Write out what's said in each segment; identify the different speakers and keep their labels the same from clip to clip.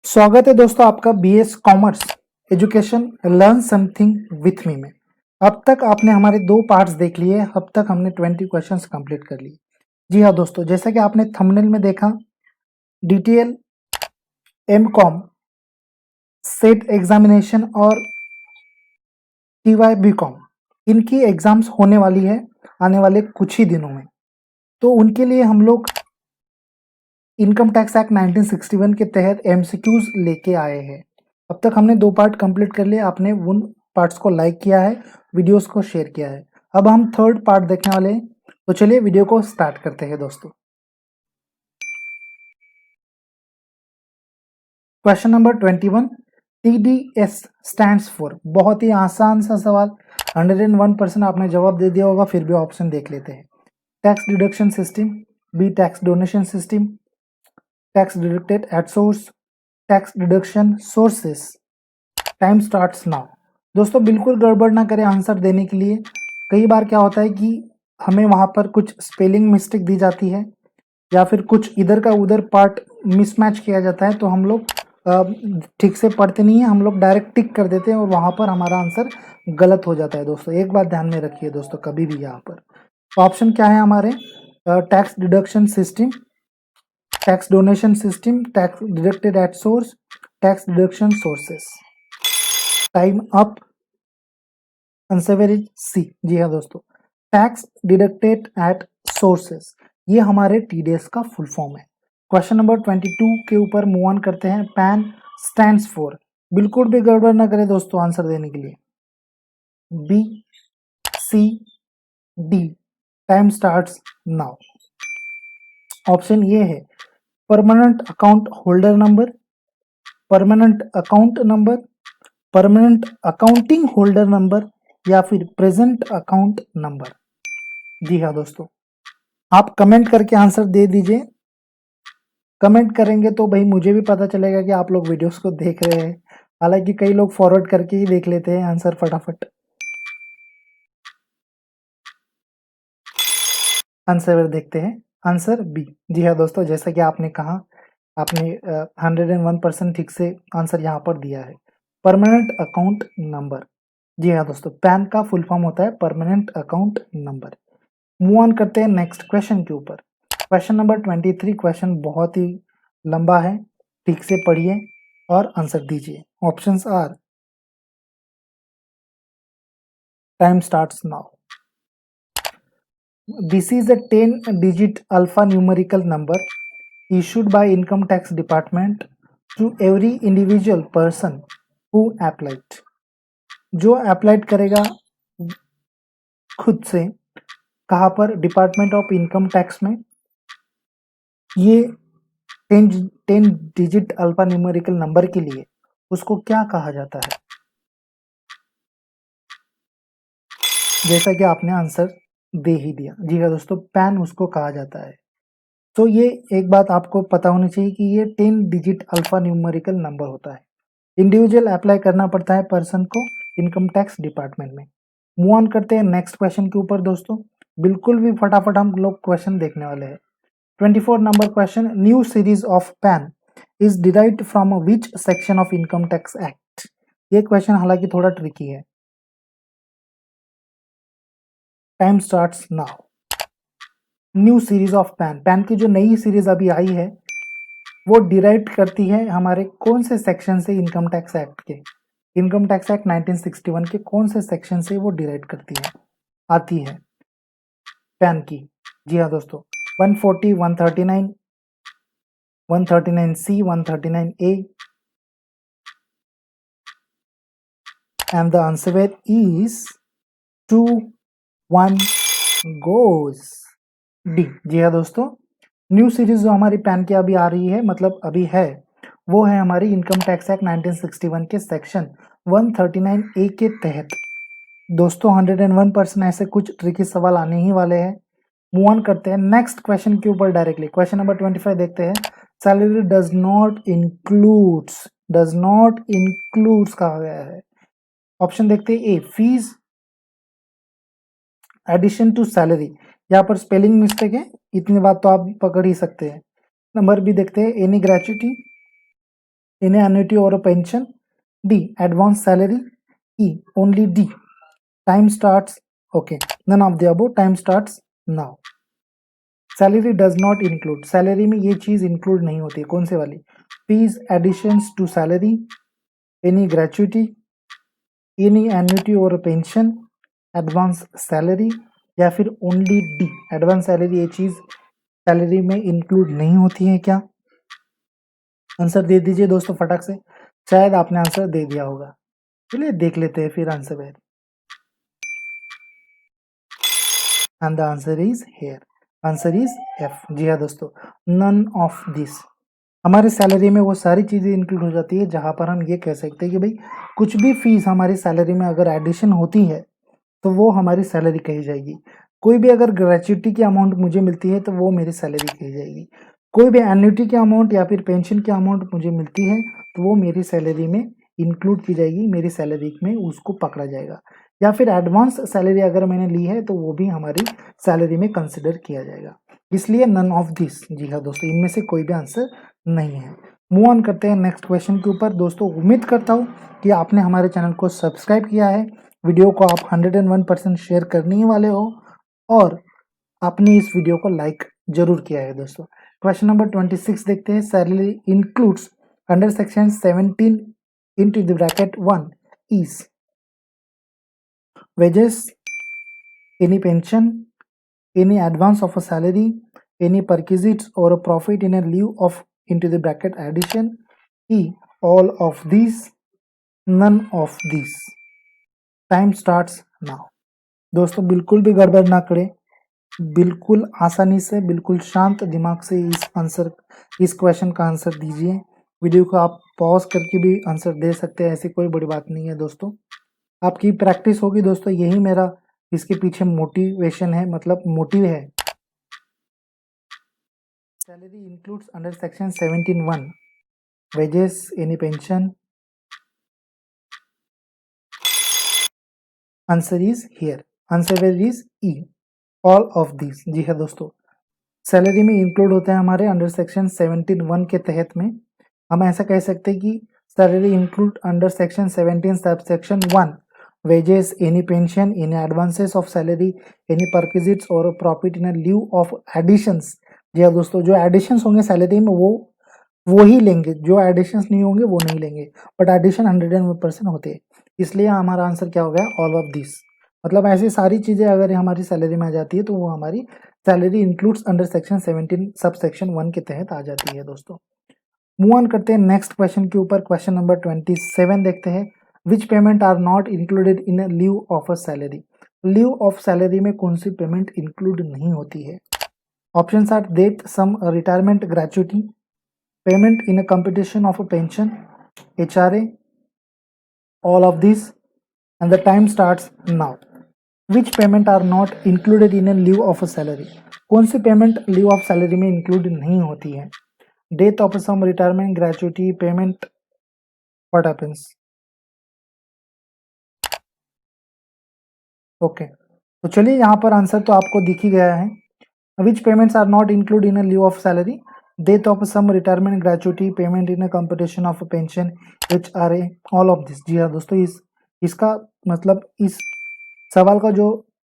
Speaker 1: स्वागत है दोस्तों आपका BS commerce education learn something with me में। अब तक आपने हमारे 2 पार्ट्स देख लिए। अब तक हमने 20 क्वेश्चंस कंप्लीट कर लिए। जी हाँ दोस्तों, जैसा कि आपने थंबनेल में देखा, डीटीएल, एमकॉम, सेट एग्जामिनेशन और टीवाई बीकॉम, इनकी एग्जाम्स होने वाली है आने वाले कुछ ही दिनों में। तो उनके लिए हम लोग इनकम टैक्स एक्ट 1961 के तहत एमसीक्यूज लेके आए हैं। अब तक हमने 2 पार्ट कंप्लीट कर लिए। आपने उन पार्ट्स को लाइक किया है, वीडियोस को शेयर किया है। अब हम थर्ड पार्ट देखने वाले हैं, तो चलिए वीडियो को स्टार्ट करते हैं दोस्तों। Question number 21, TDS stands for. बहुत ही आसान सा सवाल, 101% आपने जवाब दे दिया होगा, फिर भी ऑप्शन देख लेते हैं। Tax deduction system, B tax donation system, tax deducted at source, tax deduction sources. Time starts now. दोस्तों बिल्कुल गड़बड़ ना करें आंसर देने के लिए। कई बार क्या होता है कि हमें वहाँ पर कुछ स्पेलिंग मिस्टेक दी जाती है या फिर कुछ इधर का उधर पार्ट मिसमैच किया जाता है, तो हम लोग ठीक से पढ़ते नहीं है, हम लोग डायरेक्ट टिक कर देते हैं और वहाँ पर हमारा आंसर गलत हो जाता है। दोस्तों एक बात ध्यान में रखिए दोस्तों, कभी भी यहाँ पर ऑप्शन क्या है हमारे, tax deduction system, tax donation system, tax deducted at source, tax deduction sources. Time up. Answer is C. जी हाँ दोस्तों, टैक्स डिडक्टेड एट सोर्सेस, ये हमारे टीडीएस का फुल फॉर्म है। क्वेश्चन नंबर 22 के ऊपर मूव ऑन करते हैं। Pan stands for. बिल्कुल भी गड़बड़ ना करें दोस्तों आंसर देने के लिए। B, C, D. Time starts now. Option ये है permanent account holder number, permanent account number, permanent accounting holder number या फिर प्रेजेंट अकाउंट नंबर। जी हाँ दोस्तों, आप कमेंट करके आंसर दे दीजिए। कमेंट करेंगे तो भाई मुझे भी पता चलेगा कि आप लोग वीडियोस को देख रहे हैं। हालांकि कई लोग फॉरवर्ड करके ही देख लेते हैं आंसर फटाफट। आंसर देखते हैं, आंसर बी। जी हाँ दोस्तों, जैसा कि आपने कहा, आपने 101% ठीक से आंसर यहाँ पर दिया है, परमानेंट अकाउंट नंबर। जी हाँ दोस्तों, पैन का फुल फॉर्म होता है permanent account number. Move on करते हैं नेक्स्ट क्वेश्चन के ऊपर। क्वेश्चन नंबर 23, क्वेश्चन बहुत ही लंबा है, ठीक से पढ़िए और आंसर दीजिए। Options are, time starts now. This is a 10-digit alphanumerical number issued by income tax department to every individual person who applied। जो अप्लाइड करेगा खुद से, कहाँ पर, डिपार्टमेंट ऑफ इनकम टैक्स में, ये 10 डिजिट अल्फा न्यूमेरिकल नंबर के लिए उसको क्या कहा जाता है? जैसा कि आपने आंसर दे ही दिया। जी हाँ दोस्तों, पैन उसको कहा जाता है। तो ये एक बात आपको पता होनी चाहिए कि ये 10 डिजिट अल्फा न्यूमेरिकल नंबर होता है। इंडिविजुअल अप्लाई करना पड़ता है पर्सन को इनकम टैक्स डिपार्टमेंट में। मूव ऑन करते हैं नेक्स्ट क्वेश्चन के ऊपर दोस्तों। बिल्कुल भी फटाफट हम लोग क्वेश्चन देखने वाले हैं। 24 number question, new series of pan is derived from which section of income tax act. ये क्वेश्चन हालांकि थोड़ा ट्रिकी है। Time starts now. New series of pan, pan की जो नई सीरीज अभी आई है वो डिराइव करती है हमारे कौन से सेक्शन से, इनकम टैक्स एक्ट के, इनकम टैक्स एक्ट 1961 के कौन से सेक्शन से वो डिराइव करती है, आती है पैन की। जी हाँ दोस्तों, 140, 139, 139C, 139A, and the answer is 2, 1 goes D। जी हाँ दोस्तों, न्यू सीरीज जो हमारी पैन की अभी आ रही है, मतलब अभी है, वो है हमारी इनकम टैक्स एक्ट 1961 के सेक्शन 139A के तहत। दोस्तों 101% ऐसे कुछ ट्रिकी सवाल आने ही वाले हैं। मूव ऑन करते हैं नेक्स्ट क्वेश्चन के ऊपर डायरेक्टली। क्वेश्चन नंबर 25 देखते हैं। सैलरी डज नॉट इंक्लूड्स कहा गया है। ऑप्शन देखते हैं, ए फीस एडिशन टू सैलरी, यहाँ पर स्पेलिंग मिस्टेक है, इतनी बात तो आप पकड़ ही सकते हैं। नंबर बी देखते हैं, any gratuity, any annuity or a pension, D, advance salary, E, only D. Time starts, okay, none of the above, time starts now. Salary does not include, salary में ये चीज इंक्लूड नहीं होती है, कौन से वाली, fees, additions to salary, any gratuity, any annuity और पेंशन, एडवांस सैलरी, या फिर ओनली डी, एडवांस सैलरी, ये चीज सैलरी में इंक्लूड नहीं होती है क्या? आंसर दे दीजिए दोस्तों फटाक से, शायद आपने आंसर दे दिया होगा, चलिए देख लेते हैं फिर आंसर है, and the answer is here, answer is F. जी हाँ दोस्तों, नन ऑफ दिस, हमारी सैलरी में वो सारी चीज़ें इंक्लूड हो जाती है जहाँ पर हम ये कह सकते हैं कि भाई कुछ भी फीस हमारी सैलरी में अगर एडिशन होती है तो वो हमारी सैलरी कही जाएगी। कोई भी अगर ग्रेचुइटी की अमाउंट मुझे मिलती है तो वो मेरी सैलरी कही जाएगी। कोई भी एन्युटी की अमाउंट या फिर पेंशन की अमाउंट मुझे मिलती है तो वो मेरी सैलरी में इंक्लूड की जाएगी, मेरी सैलरी में उसको पकड़ा जाएगा। या फिर एडवांस सैलरी अगर मैंने ली है तो वो भी हमारी सैलरी में कंसिडर किया जाएगा। इसलिए नन ऑफ दिस, जी हाँ दोस्तों, इनमें से कोई भी आंसर नहीं है। मूव ऑन करते हैं नेक्स्ट क्वेश्चन के ऊपर। दोस्तों उम्मीद करता हूँ कि आपने हमारे चैनल को सब्सक्राइब किया है, वीडियो को आप 101% शेयर करने ही वाले हो और आपने इस वीडियो को लाइक जरूर किया है दोस्तों। क्वेश्चन नंबर 26 देखते हैं। Salary includes under section 17 into the bracket 1 is wages, any pension, any advance of a salary, any perquisites or a profit in a lieu of into the bracket addition, E, all of these, none of these. Time starts now. दोस्तों बिल्कुल भी गड़बड़ ना करें, बिल्कुल आसानी से, बिल्कुल शांत दिमाग से इस क्वेश्चन का आंसर दीजिए। वीडियो को आप पॉज करके भी आंसर दे सकते हैं, ऐसी कोई बड़ी बात नहीं है दोस्तों। आपकी प्रैक्टिस होगी दोस्तों, यही मेरा इसके पीछे मोटिवेशन है, मतलब मोटिव है। Salary includes under section 17(1) wages, any pension, answer is here, answer is E, all of this. जी है दोस्तों, सैलरी में इंक्लूड होते हैं हमारे अंडर सेक्शन 17(1) के तहत में। हम ऐसा कह सकते हैं कि salary include under section 17 subsection 1 wages, any pension, any advances of salary, any perquisites और profit in lieu of additions. जी हाँ दोस्तों, जो एडिशंस होंगे सैलरी में वो ही लेंगे, जो एडिशंस नहीं होंगे वो नहीं लेंगे, बट एडिशन 101% होते हैं। इसलिए हमारा आंसर क्या हो गया, ऑल ऑफ दिस। मतलब ऐसी सारी चीजें अगर हमारी सैलरी में आ जाती है तो वो हमारी salary includes under section 17 subsection 1 के तहत आ जाती है दोस्तों। मूव ऑन करते हैं नेक्स्ट क्वेश्चन के ऊपर। क्वेश्चन नंबर 27 देखते हैं। Which payment are not included in leave of a salary. Leave of salary में कौन सी पेमेंट इंक्लूड नहीं होती है? Options are death sum retirement gratuity, payment in a competition of a pension, HRA, all of this, and the time starts now. Which payment are not included in a lieu of a salary? कौन सी payment leave of salary में include नहीं होती है? Death of sum, retirement, gratuity, payment, what happens? Okay, तो चलिए यहाँ पर आंसर तो आपको दिख ही गया है। Which payments are not include in a leave of salary? Death of sum, retirement, gratuity, payment in a competition of pension, HRA, all of this. जी हाँ दोस्तों, इसका मतलब इस सवाल का जो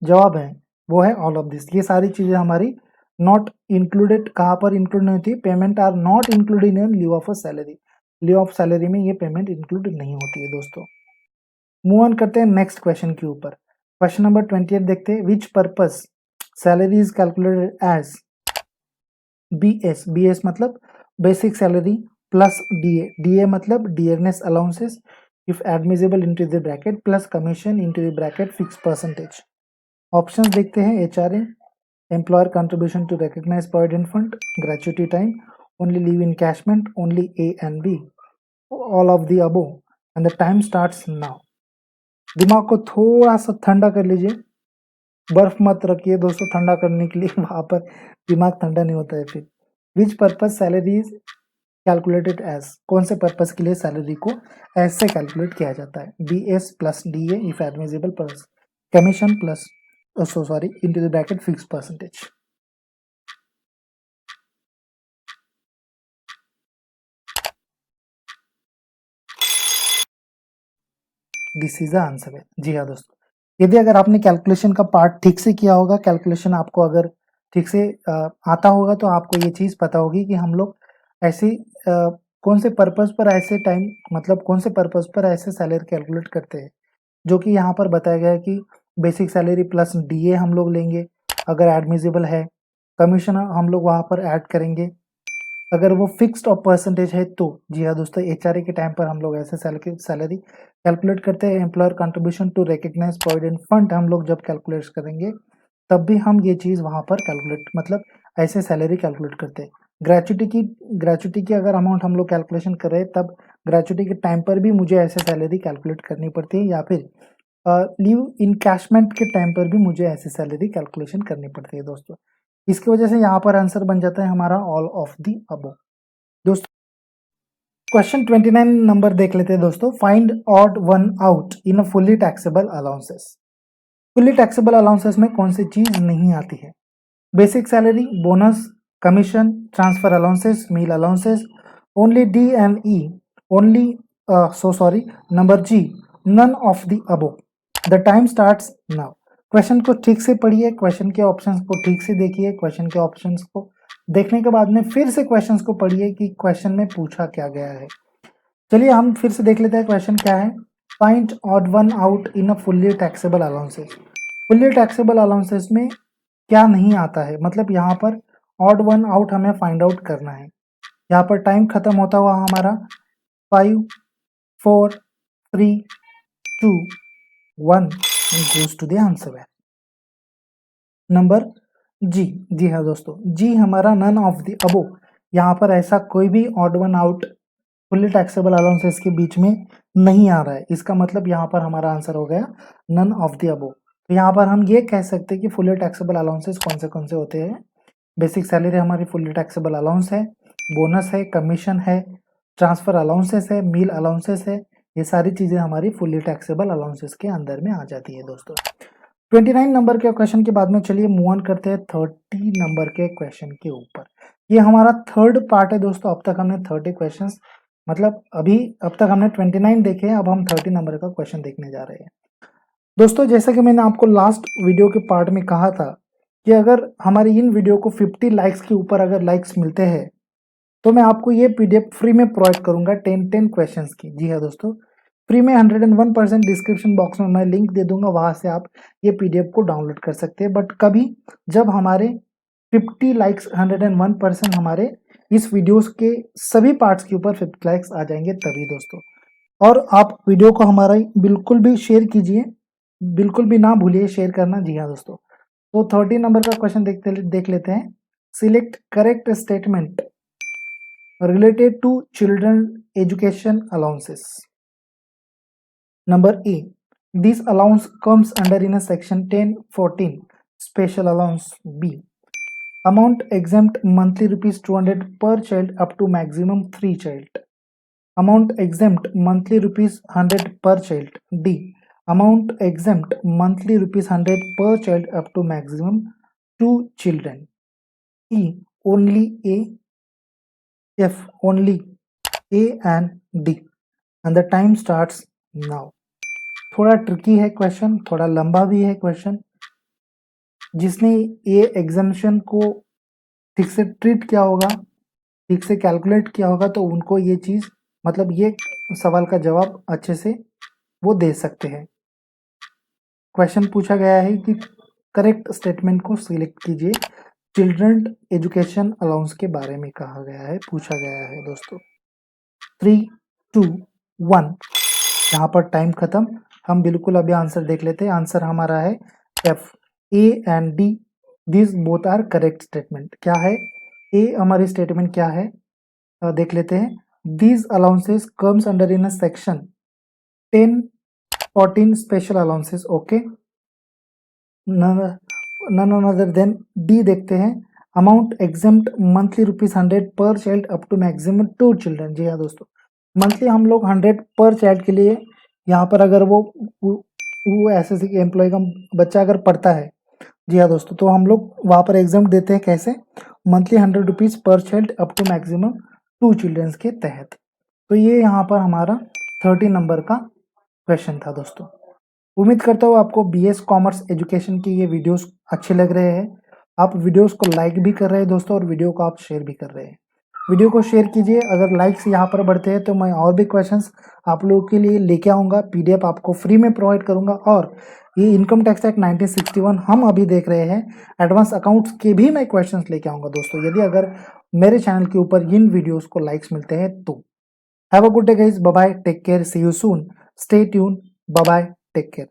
Speaker 1: जवाब है वो है ऑल ऑफ दिस। ये सारी चीजें हमारी नॉट इंक्लूडेड, कहाँ पर इंक्लूड नहीं होती? Payment are not included in leave of a salary. Leave of salary में ये पेमेंट इंक्लूड नहीं होती है दोस्तों। मूव ऑन करते हैं नेक्स्ट क्वेश्चन के ऊपर। क्वेश्चन नंबर 28 देखते हैं। Which purpose salary is calculated as BS, BS मतलब basic salary plus DA, DA मतलब dearness allowances if admissible into the bracket plus commission into the bracket fix percentage. Options देखते हैं। HRA, employer contribution to recognise provident fund, gratuity time, only leave encashment, only A and B, all of the above, and the time starts now. दिमाग को थोड़ा सा ठंडा कर लीजिए, बर्फ मत रखिए दोस्तों ठंडा करने के लिए, वहां पर दिमाग ठंडा नहीं होता है फिर। Which purpose salary is calculated as, कौन से पर्पज के लिए सैलरी को ऐसे कैलकुलेट किया जाता है? BS plus DA if admissible plus commission plus, sorry, into the bracket fix percentage. This is the answer है। जी हाँ दोस्तों, यदि अगर आपने कैलकुलेशन का पार्ट ठीक से किया होगा, कैलकुलेशन आपको अगर ठीक से आता होगा तो आपको ये चीज़ पता होगी कि हम लोग ऐसे कौन से पर्पस पर ऐसे टाइम मतलब कौन से पर्पस पर ऐसे सैलरी कैलकुलेट करते हैं, जो कि यहाँ पर बताया गया है कि बेसिक सैलरी प्लस डीए हम लोग लेंगे, अगर एडमिसिबल है कमीशन हम लोग वहाँ पर ऐड करेंगे, अगर वो फिक्स्ड और परसेंटेज है तो। जी हाँ दोस्तों, एचआरए के टाइम पर हम लोग ऐसे सैलरी कैलकुलेट करते हैं। Employer contribution to recognise provident fund हम लोग जब कैलकुलेट करेंगे तब भी हम ये चीज़ वहाँ पर कैलकुलेट मतलब ऐसे सैलरी कैलकुलेट करते हैं। ग्रेचुटी की अगर अमाउंट हम लोग कैलकुलेशन करें तब ग्रेचुटी के टाइम पर भी मुझे ऐसे सैलरी कैलकुलेट करनी पड़ती है, या फिर लीव इनकैशमेंट के टाइम पर भी मुझे ऐसी सैलरी कैलकुलेशन करनी पड़ती है दोस्तों। इसकी वजह से यहाँ पर आंसर बन जाता है हमारा ऑल ऑफ दी अबव। दोस्तों क्वेश्चन 29 नंबर देख लेते हैं दोस्तों। Find odd one out in a fully taxable allowances. Fully taxable allowances में कौन सी चीज नहीं आती है? Basic salary, bonus, commission, transfer allowances, meal allowances, only D and E, only number G, none of the above. The time starts now. Question को ठीक से पढ़िए, क्वेश्चन के ऑप्शंस को ठीक से देखिए, क्वेश्चन के ऑप्शंस को देखने के बाद में फिर से क्वेश्चंस को पढ़िए कि क्वेश्चन में पूछा क्या गया है। चलिए हम फिर से देख लेते हैं क्वेश्चन क्या है। Find odd one out in a fully taxable allowances. Fully taxable allowances में क्या नहीं आता है, मतलब यहाँ पर ऑड वन आउट हमें फाइंड आउट करना है। यहाँ पर टाइम खत्म होता हुआ हमारा 5 4 3 2 1 गोज टू द आंसर है नंबर जी। जी हाँ दोस्तों, जी हमारा नन ऑफ द अबो। यहाँ पर ऐसा कोई भी odd one out fully taxable allowances के बीच में नहीं आ रहा है। इसका मतलब यहाँ पर हमारा आंसर हो गया नन ऑफ द अबो। तो यहाँ पर हम ये कह सकते हैं कि फुल्ली टैक्सेबल अलाउंसेस कौन से होते हैं। बेसिक सैलरी हमारी फुल्ली टैक्सेबल अलाउंस है, बोनस है, कमीशन है, ट्रांसफर अलाउंसेस है, मील अलाउंसेस है, ये सारी चीज़ें हमारी फुल्ली टैक्सेबल अलाउंसेस के अंदर में आ जाती है दोस्तों। 29 नंबर के क्वेश्चन के बाद में चलिए मूव ऑन करते हैं 30 नंबर के क्वेश्चन के ऊपर। ये हमारा थर्ड पार्ट है दोस्तों। अब तक हमने 30 क्वेश्चंस मतलब अब तक हमने 29 देखे हैं, अब हम 30 नंबर का क्वेश्चन देखने जा रहे हैं दोस्तों। जैसा कि मैंने आपको लास्ट वीडियो के पार्ट में कहा था कि अगर हमारी इन वीडियो को 50 लाइक्स के ऊपर अगर लाइक्स मिलते हैं तो मैं आपको ये पीडीएफ फ्री में प्रोवाइड करूंगा 10 क्वेश्चंस की। जी हाँ दोस्तों, फ्री में 101% डिस्क्रिप्शन बॉक्स में मैं लिंक दे दूंगा, वहां से आप ये पीडीएफ को डाउनलोड कर सकते हैं। बट कभी जब हमारे 50 लाइक्स 101% हमारे इस वीडियोस के सभी पार्ट्स के ऊपर 50 लाइक्स आ जाएंगे तभी दोस्तों। और आप वीडियो को हमारा बिल्कुल भी शेयर कीजिए, बिल्कुल भी ना भूलिए शेयर करना। जी हाँ दोस्तों, तो 30 नंबर का क्वेश्चन देख लेते हैं। Select correct statement related to children education allowances. Number A. This allowance comes under in a section 1014 special allowance. B. Amount exempt monthly rupees 200 per child up to maximum 3 child. Amount exempt monthly rupees 100 per child. D. Amount exempt monthly rupees 100 per child up to maximum 2 children. E. Only A. F. Only A and D. And the time starts now. थोड़ा tricky है question, थोड़ा लंबा भी है question. जिसने ये examination को ठीक से ट्रीट किया होगा, ठीक से कैलकुलेट किया होगा, तो उनको ये चीज़ मतलब ये सवाल का जवाब अच्छे से वो दे सकते हैं। क्वेश्चन पूछा गया है कि करेक्ट स्टेटमेंट को सिलेक्ट कीजिए। चिल्ड्रन एजुकेशन अलाउंस के बारे में कहा गया है, पूछा गया है दोस्तों। 3 2 1 यहाँ पर टाइम खत्म। हम बिल्कुल अभी आंसर देख लेते हैं। आंसर हमारा है F. A and D this both are correct statement. क्या है ए हमारी स्टेटमेंट क्या है, देख लेते हैं। These allowances comes under in a section 1014 special allowances. Okay, none other than D देखते हैं। Amount exempt monthly rupees 100 per child up to maximum 2 children. जी हाँ दोस्तों, मंथली हम लोग 100 पर चाइल्ड के लिए यहाँ पर अगर वो ऐसे एम्प्लॉय का बच्चा अगर पढ़ता है, जी हाँ दोस्तों, तो हम लोग वहाँ पर एग्जाम देते हैं कैसे, monthly 100 rupees per child up to maximum 2 childrens के तहत। तो ये यहाँ पर हमारा 30 नंबर का क्वेश्चन था दोस्तों। उम्मीद करता हूँ आपको बीएस कॉमर्स एजुकेशन की ये वीडियोस अच्छे लग रहे हैं। आप वीडियोस को लाइक भी कर रहे हैं दोस्तों और वीडियो को आप शेयर भी कर रहे हैं। वीडियो को शेयर कीजिए, अगर लाइक्स यहाँ पर बढ़ते हैं तो मैं और भी क्वेश्चंस आप लोगों के लिए लेके आऊँगा, पीडीएफ आपको फ्री में प्रोवाइड करूँगा। और ये इनकम टैक्स एक्ट 1961 हम अभी देख रहे हैं, एडवांस अकाउंट्स के भी मैं क्वेश्चंस लेके आऊँगा दोस्तों, यदि अगर मेरे चैनल के ऊपर इन वीडियोस को लाइक्स मिलते हैं तो। Have a good day guys, bye bye, take care, see you soon, stay tune, bye bye, take care.